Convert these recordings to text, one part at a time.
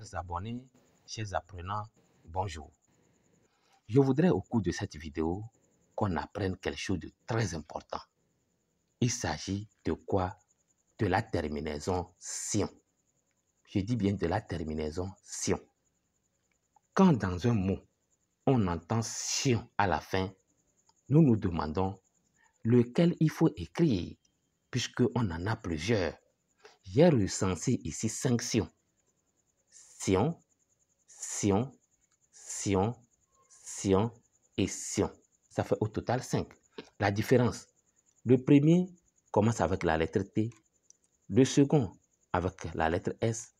Chers abonnés, chers apprenants, bonjour. Je voudrais au cours de cette vidéo qu'on apprenne quelque chose de très important. Il s'agit de quoi? De la terminaison sion. Je dis bien de la terminaison sion. Quand dans un mot, on entend sion à la fin, nous nous demandons lequel il faut écrire, puisqu'on en a plusieurs. J'ai recensé ici 5 sions. Sion, sion, sion, sion et sion. Ça fait au total 5. La différence, le premier commence avec la lettre T, le second avec la lettre S,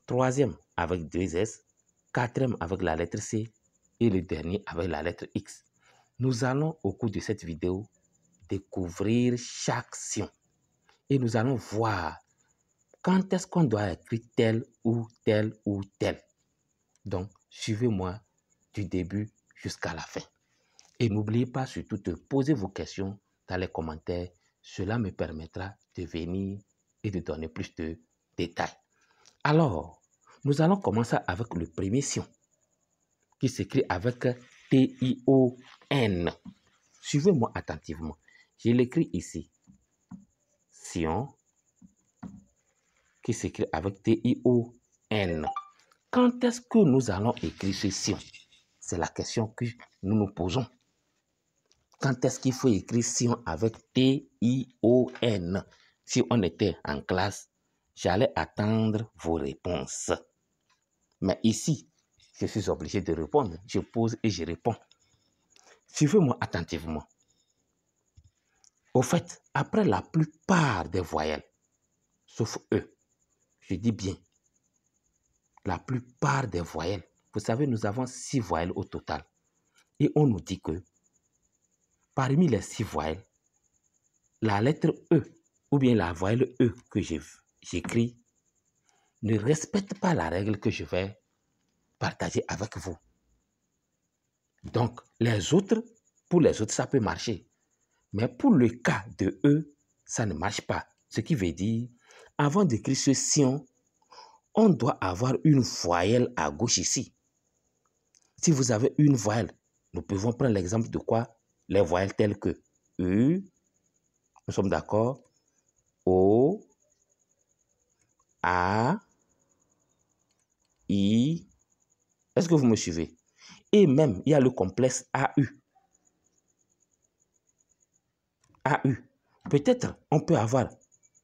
troisième avec 2 S, quatrième avec la lettre C et le dernier avec la lettre X. Nous allons au cours de cette vidéo découvrir chaque sion et nous allons voir quand est-ce qu'on doit écrire tel ou tel ou tel. Donc, suivez-moi du début jusqu'à la fin. Et n'oubliez pas surtout de poser vos questions dans les commentaires. Cela me permettra de venir et de donner plus de détails. Alors, nous allons commencer avec le premier sion qui s'écrit avec T-I-O-N. Suivez-moi attentivement. Je l'écris ici. Sion qui s'écrit avec T-I-O-N. Quand est-ce que nous allons écrire ce sion? C'est la question que nous nous posons. Quand est-ce qu'il faut écrire sion avec T-I-O-N? Si on était en classe, j'allais attendre vos réponses. Mais ici, je suis obligé de répondre. Je pose et je réponds. Suivez-moi attentivement. Au fait, après la plupart des voyelles, sauf E, je dis bien, la plupart des voyelles, vous savez, nous avons 6 voyelles au total. Et on nous dit que parmi les 6 voyelles, la lettre E, ou bien la voyelle E que j'écris, ne respecte pas la règle que je vais partager avec vous. Donc, pour les autres, ça peut marcher. Mais pour le cas de E, ça ne marche pas. Ce qui veut dire, avant d'écrire ce sion, on doit avoir une voyelle à gauche ici. Si vous avez une voyelle, nous pouvons prendre l'exemple de quoi? Les voyelles telles que U, nous sommes d'accord, O, A, I. Est-ce que vous me suivez? Et même, il y a le complexe AU. AU. Peut-être, on peut avoir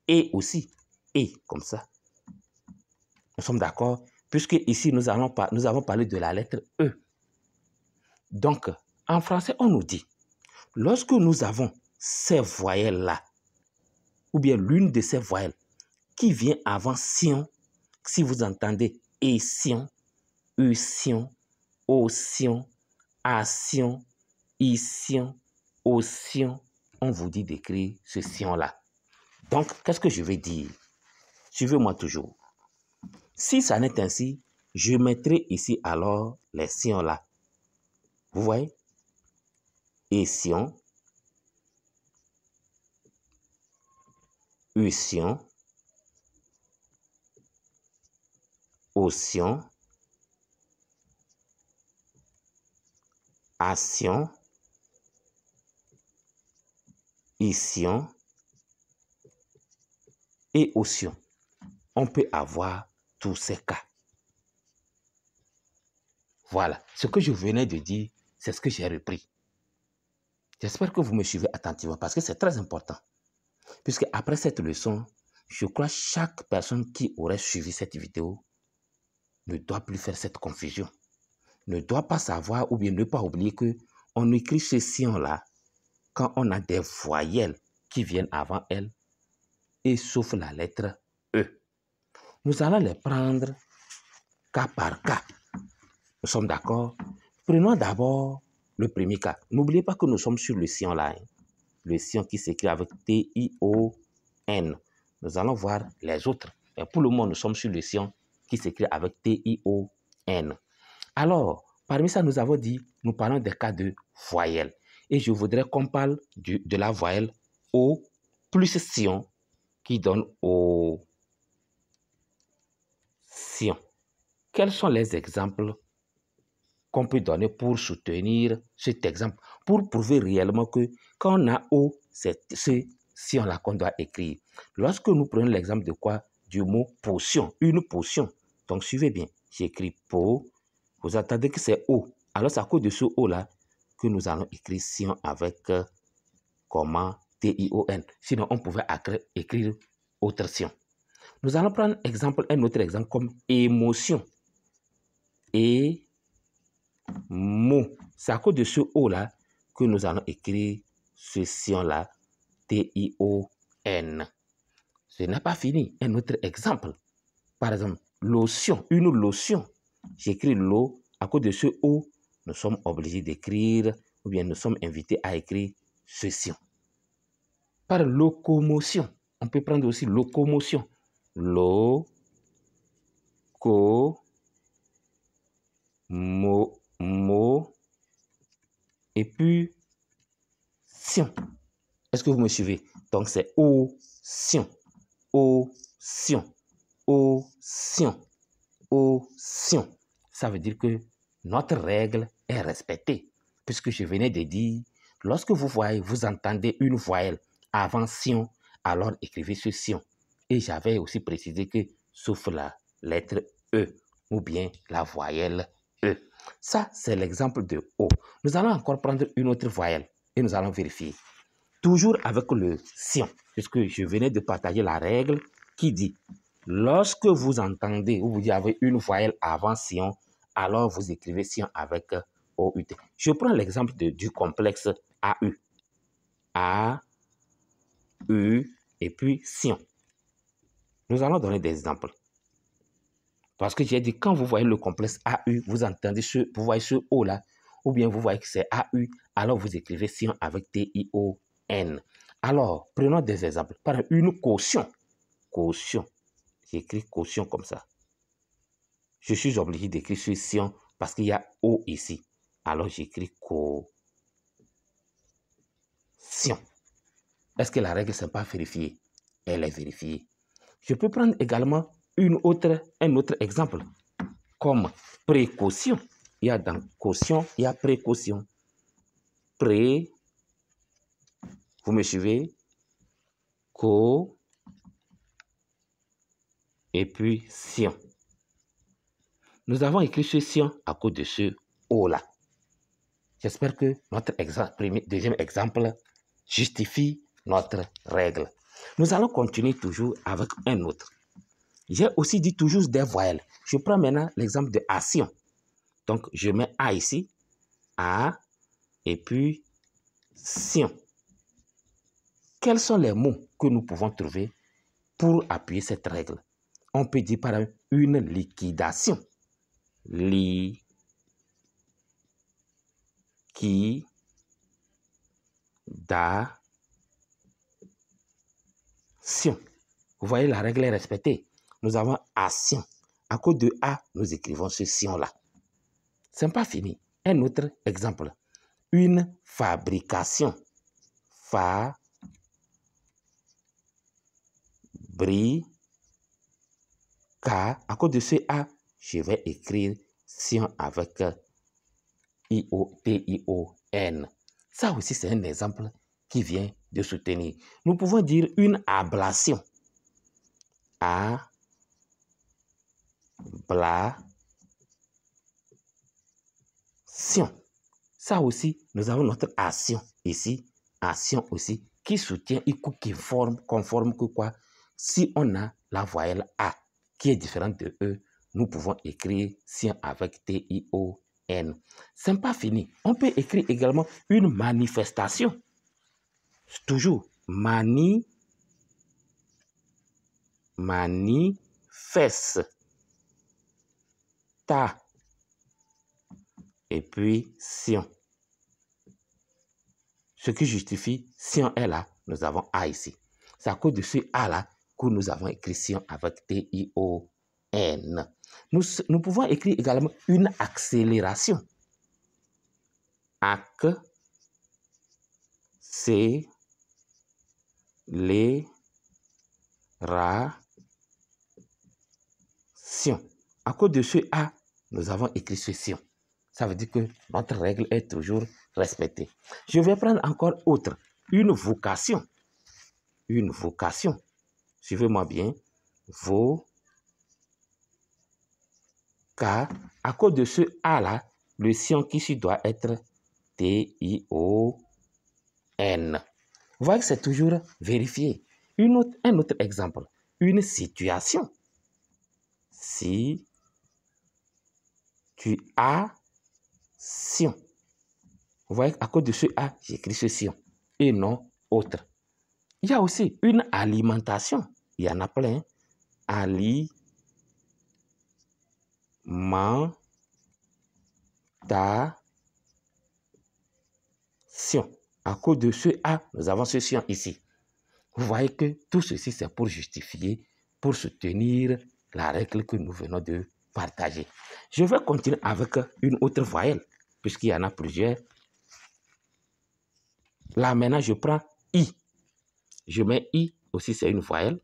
E aussi. E, comme ça. Nous sommes d'accord? Puisque ici, nous avons parlé de la lettre E. Donc, en français, on nous dit, lorsque nous avons ces voyelles-là, ou bien l'une de ces voyelles qui vient avant sion, si vous entendez E sion, U sion, O sion, A sion, I sion, O sion, on vous dit d'écrire ce sion-là. Donc, qu'est-ce que je vais dire? Suivez-moi toujours. Si ça n'est ainsi, je mettrai ici alors les sions-là. Vous voyez? E sion, U sion, O sion, A sion, I sion et O sion. On peut avoir tous ces cas. Voilà, ce que je venais de dire, c'est ce que j'ai repris. J'espère que vous me suivez attentivement parce que c'est très important. Puisque après cette leçon, je crois que chaque personne qui aurait suivi cette vidéo ne doit plus faire cette confusion. Ne doit pas savoir ou bien ne pas oublier qu'on écrit ce sion-là quand on a des voyelles qui viennent avant elle et sauf la lettre E. Nous allons les prendre cas par cas. Nous sommes d'accord? Prenons d'abord le premier cas. N'oubliez pas que nous sommes sur le sion-là. Le sion qui s'écrit avec T-I-O-N. Nous allons voir les autres. Et pour le moment, nous sommes sur le sion qui s'écrit avec T-I-O-N. Alors, parmi ça, nous avons dit, nous parlons des cas de voyelles. Et je voudrais qu'on parle de la voyelle O plus sion qui donne O sion. quels sont les exemples qu'on peut donner pour soutenir cet exemple, pour prouver réellement que quand on a O, c'est ce sion-là qu'on doit écrire. Lorsque nous prenons l'exemple de quoi? Du mot potion, une potion. Donc, suivez bien, j'écris po, vous attendez que c'est O. Alors, c'est à cause de ce O-là que nous allons écrire sion avec comment T-I-O-N. Sinon, on pouvait écrire autre sion. Nous allons prendre un autre exemple comme émotion. Et mot. C'est à cause de ce O-là que nous allons écrire ce sion-là, T-I-O-N. Ce n'est pas fini. Un autre exemple. Par exemple, lotion, une lotion. J'écris l'eau. À cause de ce O, nous sommes obligés d'écrire, ou bien nous sommes invités à écrire ce sion. Par locomotion, on peut prendre aussi locomotion. Lo, co, mo, et puis sion. Est-ce que vous me suivez? Donc, c'est o-sion, o-sion, o-sion, o-sion. Ça veut dire que notre règle est respectée. Puisque je venais de dire, lorsque vous entendez une voyelle avant sion, alors écrivez ce sion. Et j'avais aussi précisé que sauf la lettre E ou bien la voyelle E. Ça, c'est l'exemple de O. Nous allons encore prendre une autre voyelle et nous allons vérifier. Toujours avec le sion, puisque je venais de partager la règle qui dit, lorsque vous entendez ou vous avez une voyelle avant sion, alors vous écrivez sion avec OUT. Je prends l'exemple du complexe AU. A, U et puis sion. Nous allons donner des exemples. Parce que j'ai dit, quand vous voyez le complexe AU, vous voyez ce O là, ou bien vous voyez que c'est AU, alors vous écrivez sion avec T-I-O-N. Alors, prenons des exemples. Par exemple, une caution. Caution. J'écris caution comme ça. Je suis obligé d'écrire ce sion parce qu'il y a O ici. Alors, j'écris caution. Est-ce que la règle n'est pas vérifiée? Elle est vérifiée. Je peux prendre également un autre exemple, comme précaution. Il y a dans caution, il y a précaution. Pré, vous me suivez? Co, et puis sion. Nous avons écrit ce sion à cause de ce O-là. J'espère que notre deuxième exemple justifie notre règle. Nous allons continuer toujours avec un autre. J'ai aussi dit toujours des voyelles. Je prends maintenant l'exemple de action. Donc, je mets A ici, A, et puis sion. Quels sont les mots que nous pouvons trouver pour appuyer cette règle? On peut dire par exemple une liquidation. Liquidation. Vous voyez, la règle est respectée. Nous avons action. À cause de A, nous écrivons ce sion-là. Ce n'est pas fini. Un autre exemple. Une fabrication. À cause de ce A, je vais écrire sion avec I-O-T-I-O-N. Ça aussi, c'est un exemple qui vient de soutenir. Nous pouvons dire une ablation. Ablation. Ça aussi, nous avons notre action ici, action aussi, qui soutient et qui conforme que quoi? Si on a la voyelle A qui est différente de E, nous pouvons écrire sion avec T-I-O-N. Ce n'est pas fini. On peut écrire également une manifestation. Toujours, manifeste. Et puis sion. Ce qui justifie sion est là, nous avons A ici. C'est à cause de ce A là que nous avons écrit sion avec T-I-O-N. Nous pouvons écrire également une accélération. Accélération. à cause de ce A, nous avons écrit ce Sion. Ça veut dire que notre règle est toujours respectée. Je vais prendre encore autre. Une vocation. Une vocation. Suivez-moi bien. Car à cause de ce A-là, le Sion qui ici doit être T-I-O-N. Vous voyez que c'est toujours vérifié. Un autre exemple. Une situation. Si tu as Sion. Vous voyez qu'à cause de ce A, j'écris ce Sion et non autre. Il y a aussi une alimentation. Il y en a plein. Alimentation. À cause de ce A, nous avons ce Sion ici. Vous voyez que tout ceci, c'est pour justifier, pour soutenir la règle que nous venons de partager. Je vais continuer avec une autre voyelle, puisqu'il y en a plusieurs. Là, maintenant, je prends I. Je mets I, aussi c'est une voyelle.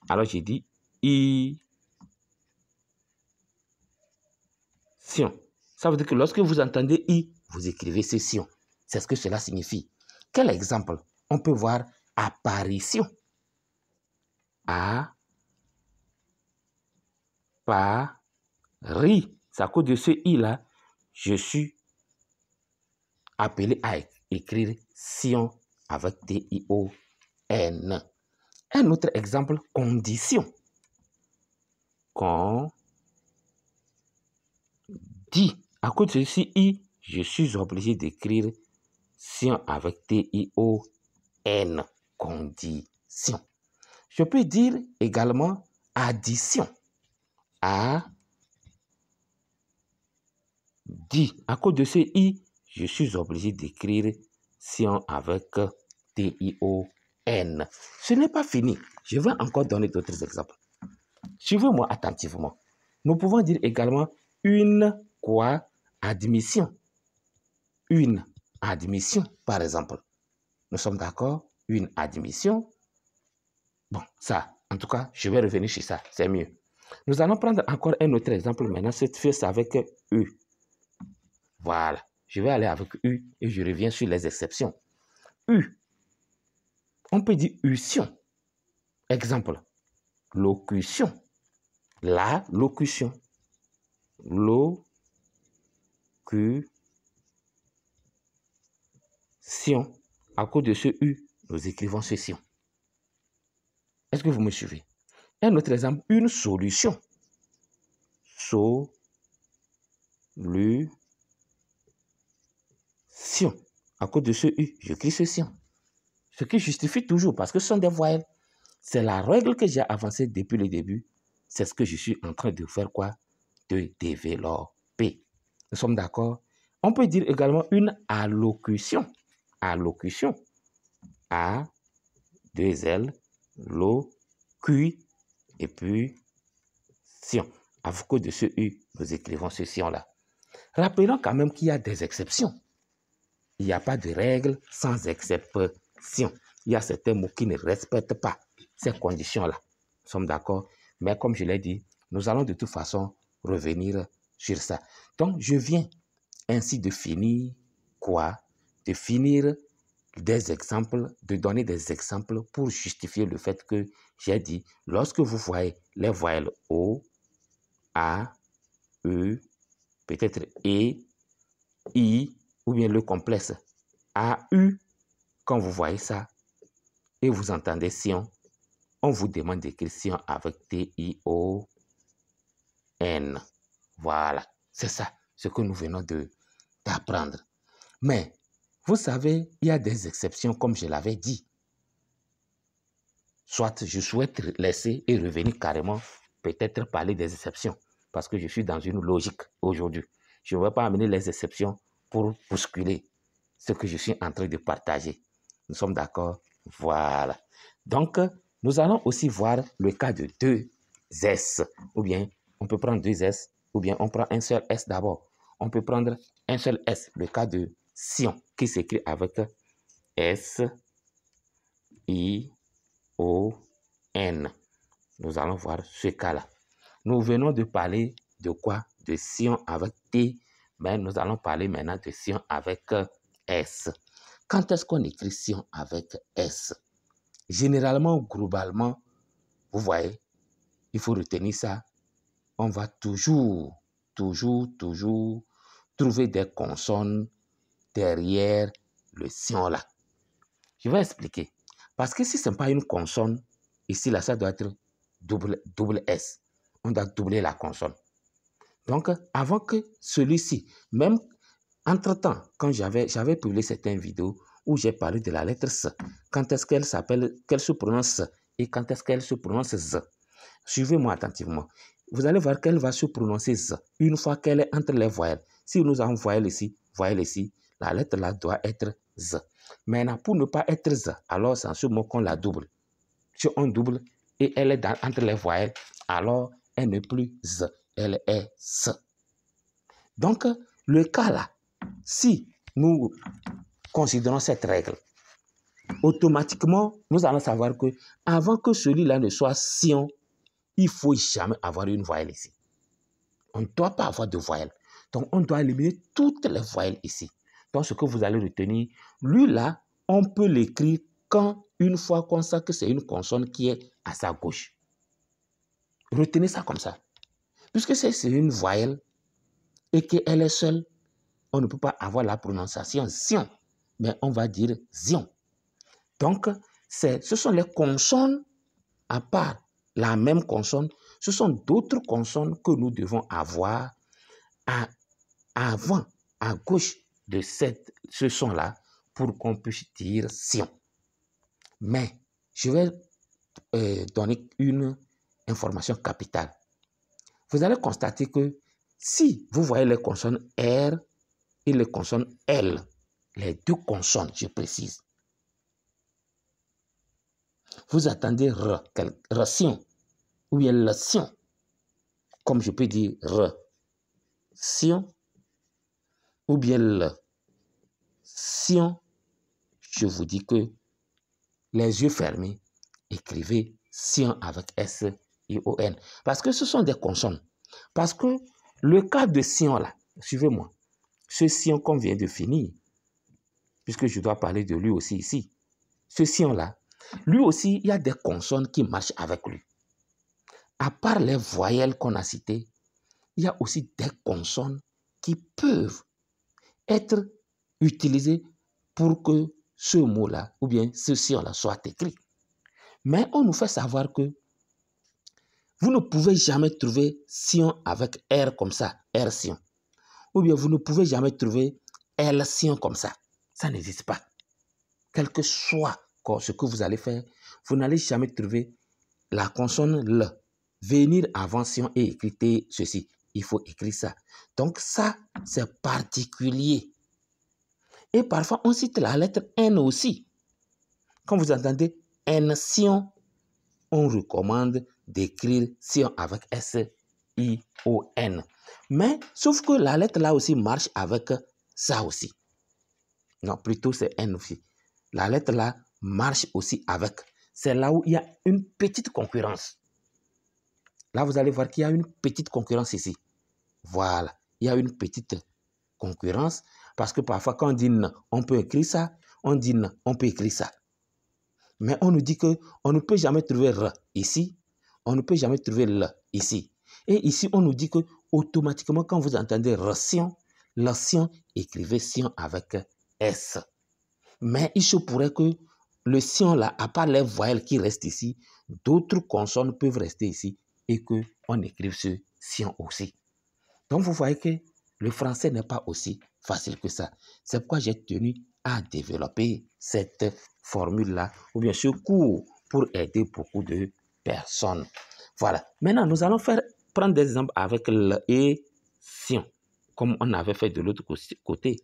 Alors, j'ai dit I. Sion. Ça veut dire que lorsque vous entendez I, vous écrivez ce Sion. C'est ce que cela signifie. Quel exemple? On peut voir apparition. Paris. C'est à cause de ce I-là, je suis appelé à écrire Sion avec T-I-O-N. Un autre exemple, condition. À cause de ce I, je suis obligé d'écrire Sion avec T-I-O-N. Condition. Je peux dire également addition. À cause de ce I, je suis obligé d'écrire Sion avec T-I-O-N. Ce n'est pas fini. Je vais encore donner d'autres exemples. Suivez-moi attentivement. Nous pouvons dire également une admission. Une admission, par exemple. Nous sommes d'accord? Une admission. Bon, ça, en tout cas, je vais revenir sur ça. C'est mieux. Nous allons prendre encore un autre exemple maintenant. Cette fois, c'est avec U. Voilà. Je vais aller avec U et je reviens sur les exceptions. U. On peut dire usion. Exemple. Locution. La locution. Locution. À cause de ce U, nous écrivons ce Sion. Est-ce que vous me suivez? Un autre exemple, une solution. Solution. À cause de ce U, j'écris ce Sion. Ce qui justifie toujours, parce que ce sont des voyelles. C'est la règle que j'ai avancée depuis le début. C'est ce que je suis en train de faire quoi? De développer. Nous sommes d'accord? On peut dire également une allocution. Allocution. A, 2 L, Q, et puis Sion. À cause de ce U, nous écrivons ce Sion-là. Rappelons quand même qu'il y a des exceptions. Il n'y a pas de règle sans exception. Il y a certains mots qui ne respectent pas ces conditions-là. Nous sommes d'accord? Mais comme je l'ai dit, nous allons de toute façon revenir sur ça. Donc, je viens ainsi de finir quoi? De finir des exemples, de donner des exemples pour justifier le fait que j'ai dit, lorsque vous voyez les voyelles O, A, E, peut-être E, I, ou bien le complexe A, U, quand vous voyez ça, et vous entendez Sion, on vous demande d'écrire Sion avec T-I-O-N. Voilà, c'est ça, ce que nous venons d'apprendre. Mais, vous savez, il y a des exceptions, comme je l'avais dit. Soit je souhaite laisser et revenir carrément, peut-être parler des exceptions, parce que je suis dans une logique aujourd'hui. Je ne vais pas amener les exceptions pour bousculer ce que je suis en train de partager. Nous sommes d'accord? Voilà. Donc, nous allons aussi voir le cas de 2 S. Ou bien, on peut prendre 2 S, ou bien on prend un seul S d'abord. On peut prendre un seul S, le cas de Sion, qui s'écrit avec S-I-O-N. Nous allons voir ce cas-là. Nous venons de parler de quoi? De sion avec T, mais nous allons parler maintenant de sion avec S. Quand est-ce qu'on écrit sion avec S? Généralement, globalement, vous voyez, il faut retenir ça. On va toujours trouver des consonnes derrière le sion là. Je vais expliquer. Parce que si ce n'est pas une consonne, ici là, ça doit être double S. On doit doubler la consonne. Donc, avant que celui-ci, même entre-temps, quand j'avais publié certaines vidéos où j'ai parlé de la lettre S, quand est-ce qu'elle s'appelle, qu'elle se prononce et quand est-ce qu'elle se prononce Z. Suivez-moi attentivement. Vous allez voir qu'elle va se prononcer Z une fois qu'elle est entre les voyelles. Si nous avons voyelle ici, la lettre là doit être Z. Maintenant, pour ne pas être Z, alors c'est en ce moment qu'on la double. Si on double et elle est entre les voyelles, alors elle n'est plus Z, elle est S. Donc, le cas là, si nous considérons cette règle, automatiquement, nous allons savoir que avant que celui-là ne soit sion, il ne faut jamais avoir une voyelle ici. On ne doit pas avoir de voyelle. Donc, on doit éliminer toutes les voyelles ici. Donc, ce que vous allez retenir, lui là, on peut l'écrire quand, une fois qu'on sait que c'est une consonne qui est à sa gauche. Retenez ça comme ça. Puisque c'est une voyelle et qu'elle est seule, on ne peut pas avoir la prononciation sion, mais on va dire zion. Donc, ce sont les consonnes, à part la même consonne, ce sont d'autres consonnes que nous devons avoir avant, à gauche de ce son-là, pour qu'on puisse dire sion. Mais, je vais donner une information capitale. Vous allez constater que si vous voyez les consonnes R et les consonnes L, les deux consonnes, je précise, vous attendez sion, ou bien le sion, comme je peux dire sion, ou bien le sion, je vous dis que les yeux fermés, écrivez sion avec S-I-O-N. Parce que ce sont des consonnes. Parce que le cas de sion là, suivez-moi, ce sion qu'on vient de finir, puisque je dois parler de lui aussi ici, ce sion là, lui aussi, il y a des consonnes qui marchent avec lui. À part les voyelles qu'on a citées, il y a aussi des consonnes qui peuvent être utilisées pour que ce mot-là, ou bien ce sion-là, soit écrit. Mais on nous fait savoir que vous ne pouvez jamais trouver sion avec R comme ça, R sion. Ou bien vous ne pouvez jamais trouver L sion comme ça. Ça n'existe pas. Quel que soit ce que vous allez faire, vous n'allez jamais trouver la consonne L venir avant sion et écrire ceci. Il faut écrire ça. Donc ça, c'est particulier. Et parfois, on cite la lettre N aussi. Quand vous entendez N sion, on recommande d'écrire sion avec S-I-O-N. Mais, sauf que la lettre là aussi marche avec ça aussi. Non, plutôt c'est N aussi. La lettre là marche aussi avec. C'est là où il y a une petite concurrence. Là, vous allez voir qu'il y a une petite concurrence ici. Voilà, il y a une petite concurrence parce que parfois quand on dit N, on peut écrire ça. On dit N, on peut écrire ça. Mais on nous dit qu'on ne peut jamais trouver R ici. On ne peut jamais trouver L ici. Et ici, on nous dit que automatiquement, quand vous entendez R sion, la sion, écrivez sion avec S. Mais il se pourrait que le sion là, à part les voyelles qui restent ici, d'autres consonnes peuvent rester ici et qu'on écrive ce sion aussi. Donc, vous voyez que le français n'est pas aussi facile que ça. C'est pourquoi j'ai tenu à développer cette formule-là, ou bien ce cours, pour aider beaucoup de personnes. Voilà. Maintenant, nous allons prendre des exemples avec le et sion, comme on avait fait de l'autre côté.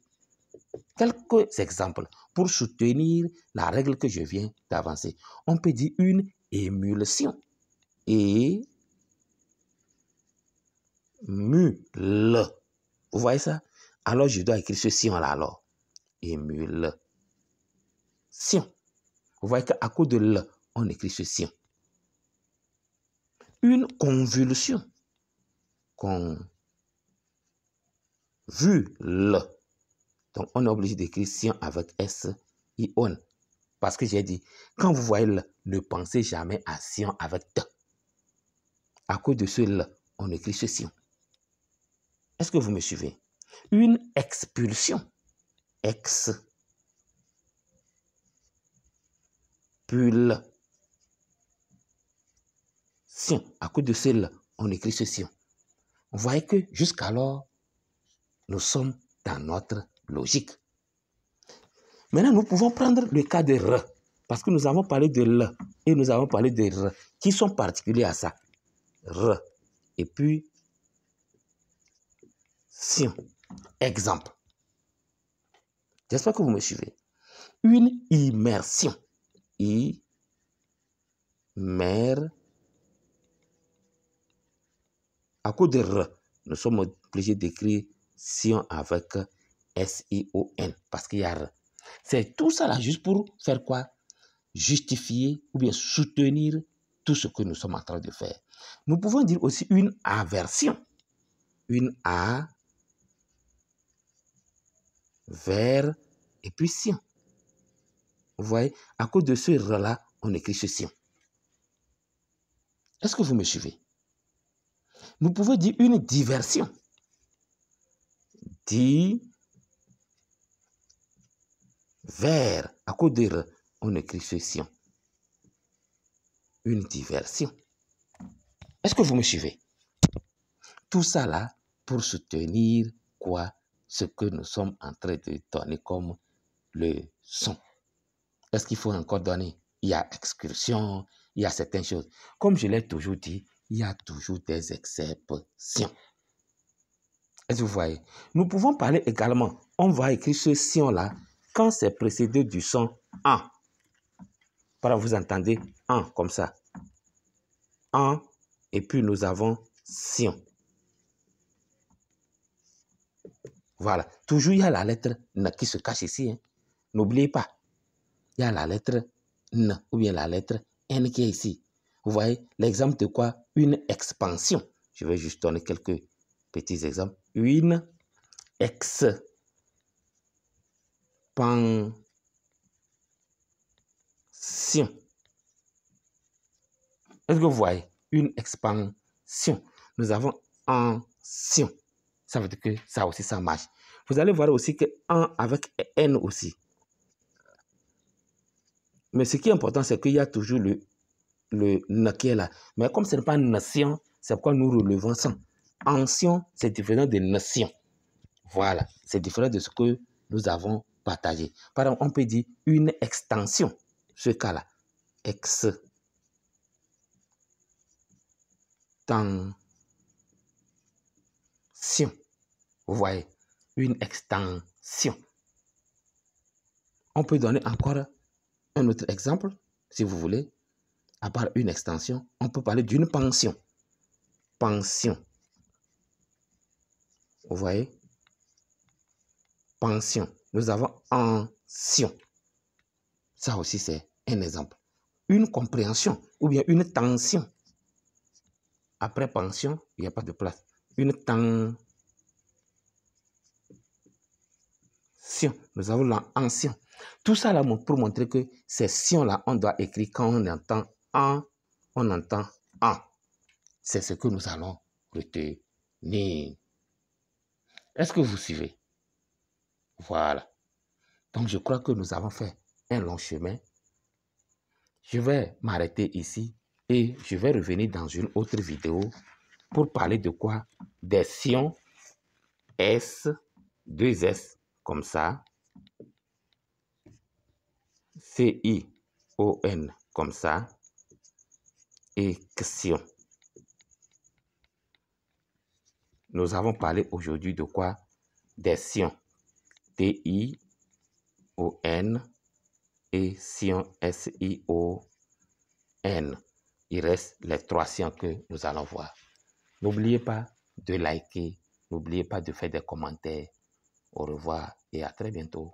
Quelques exemples pour soutenir la règle que je viens d'avancer. On peut dire une émulsion. Et mule. Vous voyez ça? Alors, je dois écrire ce sion-là alors. Émulsion. Vous voyez qu'à cause de L, on écrit ce sion. Une convulsion. convulse. Donc, on est obligé d'écrire Sion avec S-I-O-N. Parce que j'ai dit, quand vous voyez L, ne pensez jamais à Sion avec T. À cause de ce L, on écrit ce Sion. Est-ce que vous me suivez? Une expulsion. Expulsion. À cause de ce L, on écrit ce Sion. Vous voyez que jusqu'alors, nous sommes dans notre logique. Maintenant, nous pouvons prendre le cas de R, parce que nous avons parlé de L et nous avons parlé de R, qui sont particuliers à ça. R, et puis, Sion. Exemple. J'espère que vous me suivez. Une immersion. À cause de R, nous sommes obligés d'écrire Sion avec S-I-O-N, parce qu'il y a R. C'est tout ça là, juste pour faire quoi? Justifier ou bien soutenir tout ce que nous sommes en train de faire. Nous pouvons dire aussi une aversion. Une A vers et puis Sion. Vous voyez, à cause de ce R là, on écrit ce Sion. Est-ce que vous me suivez? Nous pouvons dire une diversion. Vers, à cause de R, on écrit ce Sion. Une diversion. Est-ce que vous me suivez? Tout ça là pour soutenir quoi? Ce que nous sommes en train de donner comme leçon. Est-ce qu'il faut encore donner? Il y a excursion, il y a certaines choses. Comme je l'ai toujours dit, il y a toujours des exceptions. Est-ce que vous voyez? Nous pouvons parler également, on va écrire ce Sion-là quand c'est précédé du son en. Par exemple, vous entendez en comme ça. En, et puis nous avons Sion. Voilà. Toujours, il y a la lettre N qui se cache ici. Hein. N'oubliez pas. Il y a la lettre N ou bien la lettre N qui est ici. Vous voyez l'exemple de quoi? Une expansion. Je vais juste donner quelques petits exemples. Une expansion. Est-ce que vous voyez? Une expansion. Nous avons ancien. Ça veut dire que ça aussi, ça marche. Vous allez voir aussi que en avec N aussi. Mais ce qui est important, c'est qu'il y a toujours le N qui est là. Mais comme ce n'est pas nation, c'est pourquoi nous relevons ça. Ancien, c'est différent de nation. Voilà, c'est différent de ce que nous avons partagé. Par exemple, on peut dire une extension. Ce cas-là. Extension. Vous voyez, une extension. On peut donner encore un autre exemple, si vous voulez. À part une extension, on peut parler d'une pension. Pension. Vous voyez? Pension. Nous avons ancien. Ça aussi, c'est un exemple. Une compréhension ou bien une tension. Après pension, il n'y a pas de place. Une tension. Nous avons l'ancien. Tout ça là pour montrer que ces sions-là, on doit écrire quand on entend en, on entend en. C'est ce que nous allons retenir. Est-ce que vous suivez? Voilà. Donc, je crois que nous avons fait un long chemin. Je vais m'arrêter ici et je vais revenir dans une autre vidéo pour parler de quoi? Des sions S, 2S, comme ça. C-I-O-N, comme ça. Et ction. Nous avons parlé aujourd'hui de quoi? Des sions T-I-O-N et sions S-I-O-N. Il reste les 3 sions que nous allons voir. N'oubliez pas de liker, n'oubliez pas de faire des commentaires. Au revoir et à très bientôt.